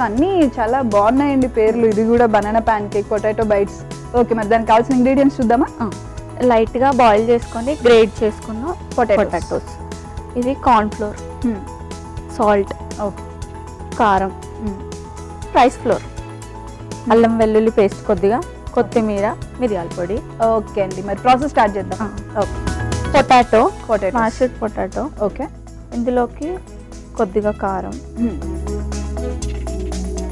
అన్నీ చాలా బాగున్నాయండి పేర్లు. ఇది కూడా banana pan cake, potato bytes. Okay, మరి దానికి కావాల్సిన ఇంగ్రీడియంట్స్ చూద్దామా? లైట్గా బాయిల్ చేసుకొని గ్రేట్ చేసుకున్న పొటాటోస్, ఇది కార్న్ఫ్లోర్, సాల్ట్, ఓకే, కారం, రైస్ ఫ్లోర్, అల్లం వెల్లుల్లి పేస్ట్ కొద్దిగా, కొత్తిమీర, మిరియాల పొడి. ఓకే అండి, మరి ప్రాసెస్ స్టార్ట్ చేద్దాం. Okay, potato potato, mashed potato. Okay, ఇందులోకి కొద్దిగా కారం.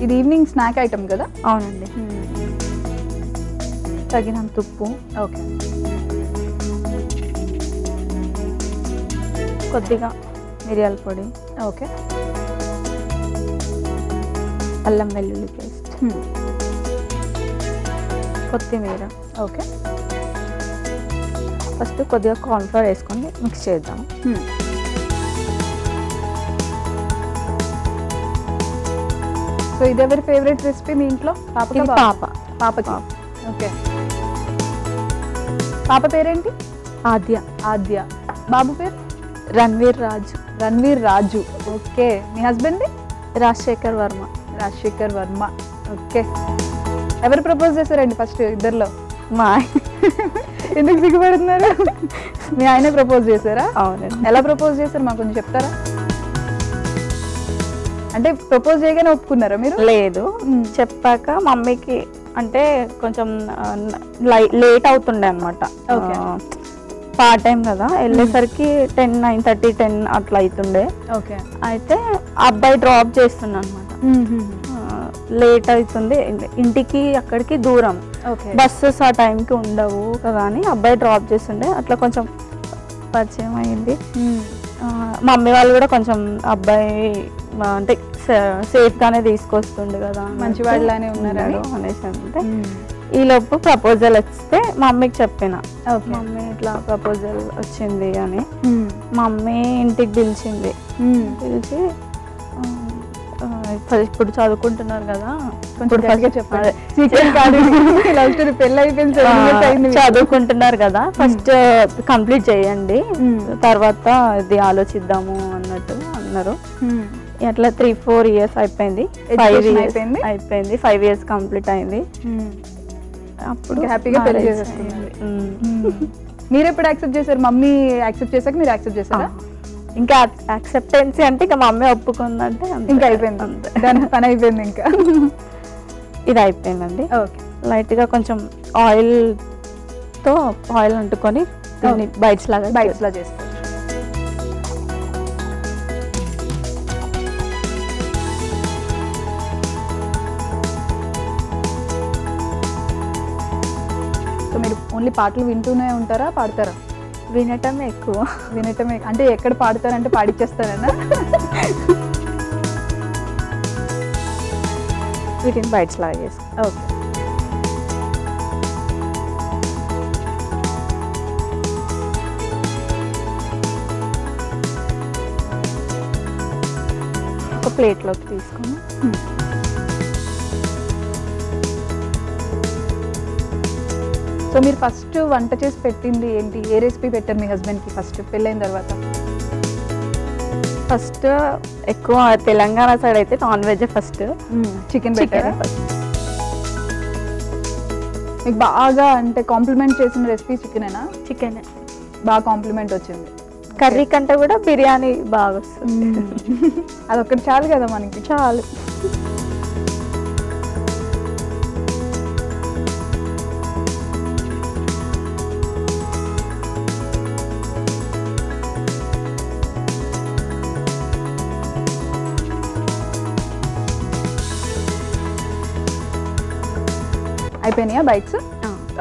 ఇది ఈవినింగ్ స్నాక్ ఐటమ్ కదా? అవునండి. తగినంత ఉప్పు, ఓకే, కొద్దిగా మిరియాల పొడి, ఓకే, అల్లం వెల్లుల్లి పేస్ట్, కొత్తిమీర. ఓకే, ఫస్ట్ కొద్దిగా కార్న్ఫ్లోర్ వేసుకొని మిక్స్ చేద్దాం. సో ఇది ఎవరి ఫేవరెట్ రెసిపీ మీ ఇంట్లో? పాపకి. ఓకే, పాప పేరేంటి? ఆద్య. ఆద్య. బాబు పేరు? రణ్వీర్ రాజు. రణ్వీర్ రాజు. ఓకే, మీ హస్బెండ్? రాజశేఖర్ వర్మ. రాజశేఖర్ వర్మ. ఓకే, ఎవరు ప్రపోజ్ చేశారండి ఫస్ట్ ఇద్దరిలో? మా ఎందుకు సిగ్గుపడుతున్నారు? మీ ఆయనే ప్రపోజ్ చేశారా? అవునండి. ఎలా ప్రపోజ్ చేశారు మాకు కొంచెం చెప్తారా? అంటే ప్రపోజ్ చేయగానే ఒప్పుకున్నారా మీరు? లేదు, చెప్పాక మమ్మీకి అంటే కొంచెం లేట్ అవుతుండే అనమాట. పార్ట్ టైం కదా, వెళ్ళేసరికి 9:30, 10 అట్లా అవుతుండే. ఓకే, అయితే అబ్బాయి డ్రాప్ చేస్తున్నా అనమాట. లేట్ అవుతుంది, ఇంటికి అక్కడికి దూరం, బస్సెస్ ఆ టైంకి ఉండవు కదా అని అబ్బాయి డ్రాప్ చేస్తుండే. అట్లా కొంచెం పరిచయం అయింది. మమ్మీ వాళ్ళు కూడా కొంచెం అబ్బాయి అంటే సేఫ్ గానే తీసుకొస్తుండే కదా, మంచి వాళ్ళనే ఉన్నారు అనేసి. అంటే ఈ లోపు ప్రపోజల్ వస్తే మమ్మీకి చెప్పిన, మమ్మీ ఇట్లా ప్రపోజల్ వచ్చింది అని. మమ్మీ ఇంటికి పిలిచింది. పిలిచి ఇప్పుడు చదువుకుంటున్నారు కదా, చదువుకుంటున్నారు కదా, ఫస్ట్ కంప్లీట్ చేయండి, తర్వాత ఇది ఆలోచిద్దాము అన్నట్టు అన్నారు. అట్లా 3-4 years అయిపోయింది. 5 years కంప్లీట్ అయింది. అప్పుడు హ్యాపీగా పెళ్లి చేసేస్తున్నారు. మీరు ఎప్పుడు యాక్సెప్ట్ చేశారు? మమ్మీ యాక్సెప్ట్ చేశాక మీరు యాక్సెప్ట్ చేశారా? ఇంకా యాక్సెప్టెన్సీ అంటే ఇంకా మమ్మీ ఒప్పుకుందంటే ఇంకా అయిపోయింది, దానికి పని అయిపోయింది. ఇంకా ఇది అయిపోయిందండి. ఓకే, లైట్గా కొంచెం ఆయిల్ అంటుకొని బైట్స్ లాగా చేసుకోవచ్చు. సో మీరు ఓన్లీ పాటలు వింటూనే ఉంటారా, పాడతారా? వినటమే ఎక్కువ. వినటమే అంటే ఎక్కడ పాడతారంటే పాడిచ్చేస్తారనా? వీటిని బైట్స్ లాగా చేసుకో. ఓకే, ఒక ప్లేట్లోకి తీసుకొని సో మీరు ఫస్ట్ వంట చేసి పెట్టింది ఏంటి? ఏ రెసిపీ పెట్టారు మీ హస్బెండ్కి ఫస్ట్ పెళ్ళైన తర్వాత? ఫస్ట్ ఎక్కువ తెలంగాణ సైడ్ అయితే నాన్ వెజ్ ఫస్ట్. చికెన్ పెట్టారా? మీకు బాగా అంటే కాంప్లిమెంట్ చేసిన రెసిపీ చికెనేనా? చికెన్ బాగా కాంప్లిమెంట్ వచ్చింది. కర్రీ కంటే కూడా బిర్యానీ బాగా వస్తుంది. అదొక్కటి చాలు కదా మనకి. చాలు. అయిపోయినాయా బైట్స్?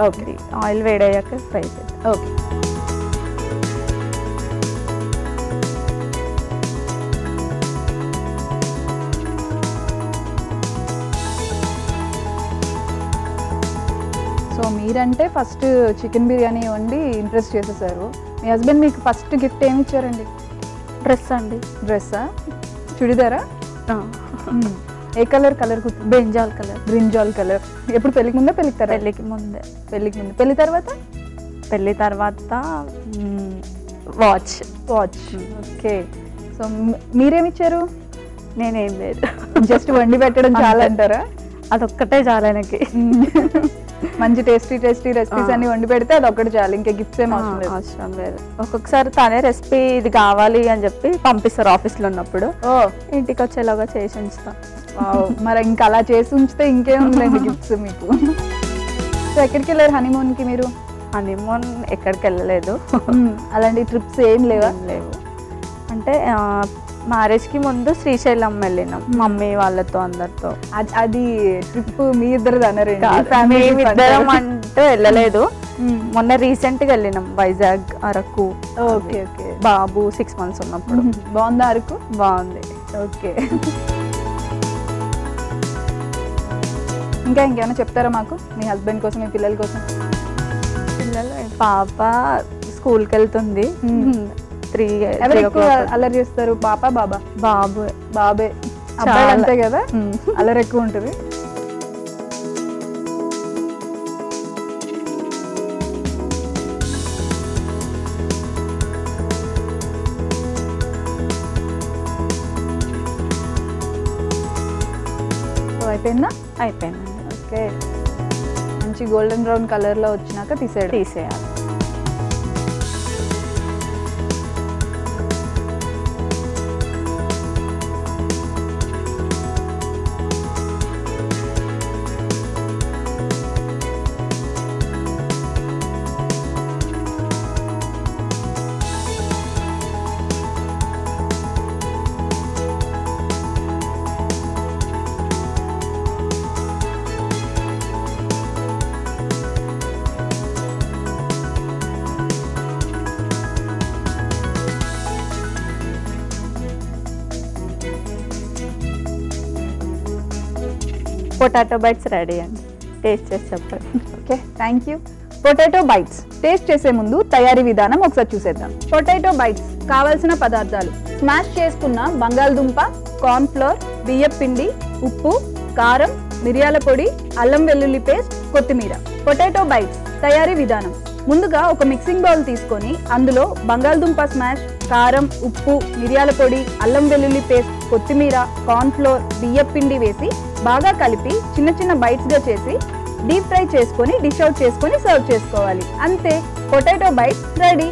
ఓకే, ఆయిల్ వేడయ్యాక ఫ్రై చేద్దాం. ఓకే, సో మీరంటే ఫస్ట్ చికెన్ బిర్యానీ వండి ఇంట్రెస్ట్ చేసేసారు. మీ హస్బెండ్ మీకు ఫస్ట్ గిఫ్ట్ ఏమి ఇచ్చారండి? డ్రెస్ అండి. డ్రెస్సా? చుడిదారా? ఏ colour? Brinjal colour. Brinjal colour. ఎప్పుడు పెళ్ళికి ముందే? పెళ్ళికి ముందే. పెళ్ళికి ముందు. పెళ్లి తర్వాత? పెళ్ళి తర్వాత వాచ్. Okay, so మీరేమిచ్చారు? నేనేం లేదు, జస్ట్ వండి పెట్టడం చాలా అంటారా? అదొక్కటే చాలా ఆయనకి. మంచి టేస్టీ రెసిపీస్ అన్ని వండి పెడితే అది ఒక్కటి చాలు, ఇంకా గిఫ్ట్స్ ఏం అవసరం లేదు. ఒక్కొక్కసారి తనే రెసిపీ ఇది కావాలి అని చెప్పి పంపిస్తారు ఆఫీస్లో ఉన్నప్పుడు, ఇంటికి వచ్చేలాగా చేసి ఉంచుతాం. మరి ఇంకా అలా చేసి ఉంచితే ఇంకేముందండి గిఫ్ట్స్ మీకు. సో ఎక్కడికి వెళ్ళారు హనీమూన్కి మీరు? హనీమూన్ ఎక్కడికి వెళ్ళలేదు. అలాంటి ట్రిప్స్ ఏం లేవా? లేవు. అంటే మ్యారేజ్కి ముందు శ్రీశైలం వెళ్ళినాం మమ్మీ వాళ్ళతో అందరితో. అది ట్రిప్ మీ ఇద్దరు అన్నారండి? మేమిద్దరం అంటూ వెళ్ళలేదు. మొన్న రీసెంట్గా వెళ్ళినాం వైజాగ్, అరకు. Okay okay. బాబు 6 months ఉన్నప్పుడు. బాగుందా అరకు? బాగుంది. ఓకే. ఇంకా ఇంకేమైనా చెప్తారా మాకు మీ హస్బెండ్ కోసం, మీ పిల్లల కోసం? పిల్లలు, పాప స్కూల్కి వెళ్తుంది. 3 ఎవరు ఎక్కువ అల్లరి చేస్తారు, పాప బాబా? బాబే. అబ్బాయిలు అంతే కదా, అల్లరి ఎక్కువ ఉంటుంది. అయిపోయిందా? అయిపోయింది. ఓకే. మంచి గోల్డెన్ బ్రౌన్ కలర్లో వచ్చినాక తీసేయాలి. పొటాటో బైట్స్ రెడీ అండి, టేస్ట్ చేసి చెప్పండి. Okay, thank you. Potato bytes taste చేసే ముందు తయారీ విధానం ఒకసారి చూసేద్దాం. పొటాటో బైట్స్ కావాల్సిన పదార్థాలు: స్మాష్ చేసుకున్న బంగాళదుంప, కార్న్ ఫ్లోర్, బియ్యపు పిండి, ఉప్పు, కారం, మిరియాల పొడి, అల్లం వెల్లుల్లి పేస్ట్, కొత్తిమీర. పొటాటో బైట్స్ తయారీ విధానం: ముందుగా ఒక మిక్సింగ్ బౌల్ తీసుకొని అందులో బంగాళదుంప స్మాష్, కారం, ఉప్పు, మిరియాల పొడి, అల్లం వెల్లుల్లి పేస్ట్, కొత్తిమీర, కార్న్ ఫ్లోర్, బియ్యపు పిండి వేసి బాగా కలిపి చిన్న చిన్న బైట్స్ గా చేసి డీప్ ఫ్రై చేసుకొని డిష్ అవుట్ చేసుకొని సర్వ్ చేసుకోవాలి. అంతే, పొటాటో బైట్స్ రెడీ.